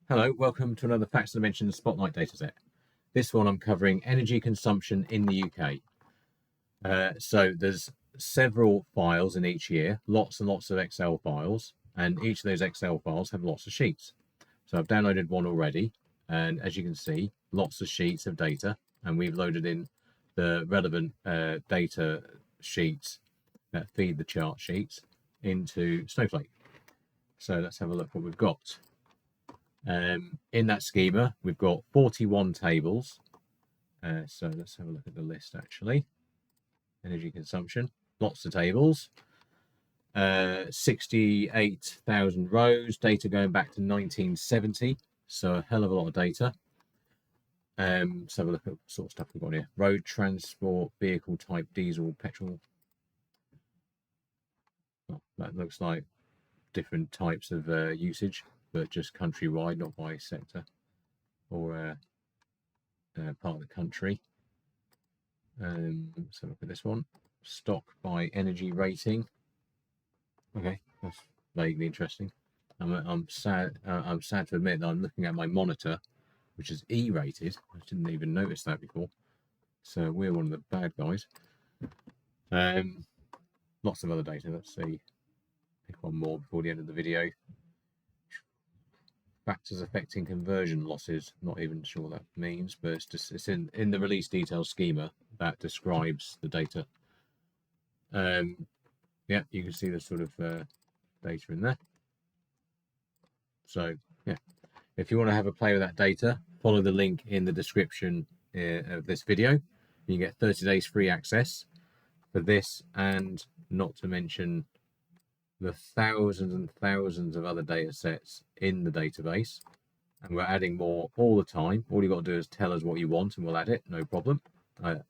Hello, welcome to another Facts and Dimensions Spotlight Dataset. This one I'm covering energy consumption in the UK. So there's several files in each year, lots and lots of Excel files, and each of those Excel files have lots of sheets. So I've downloaded one already, and as you can see, lots of sheets of data, and we've loaded in the relevant data sheets that feed the chart sheets into Snowflake. So let's have a look what we've got. In that schema, we've got 41 tables. So let's have a look at the list actually. Energy consumption, lots of tables. 68,000 rows, data going back to 1970. So a hell of a lot of data. Let's have a look at what sort of stuff we've got here. Road transport, vehicle type, diesel, petrol. Oh, that looks like different types of usage, but just countrywide, not by sector or part of the country. Let's have a look at this one. Stock by energy rating. Okay, that's vaguely interesting. I'm sad to admit that I'm looking at my monitor, which is E-rated. I didn't even notice that before. So we're one of the bad guys. Lots of other data. Let's see. Pick one more before the end of the video. Factors affecting conversion losses. Not even sure what that means, but it's in the release details schema that describes the data. Yeah, you can see the sort of data in there. So yeah, if you want to have a play with that data, follow the link in the description of this video. You get 30 days free access for this, and not to mention the thousands and thousands of other data sets in the database, and we're adding more all the time. All you got to do is tell us what you want and we'll add it, no problem. Yeah,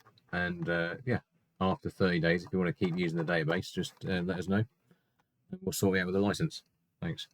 after 30 days, if you want to keep using the database, just let us know and we'll sort it out with a license. Thanks.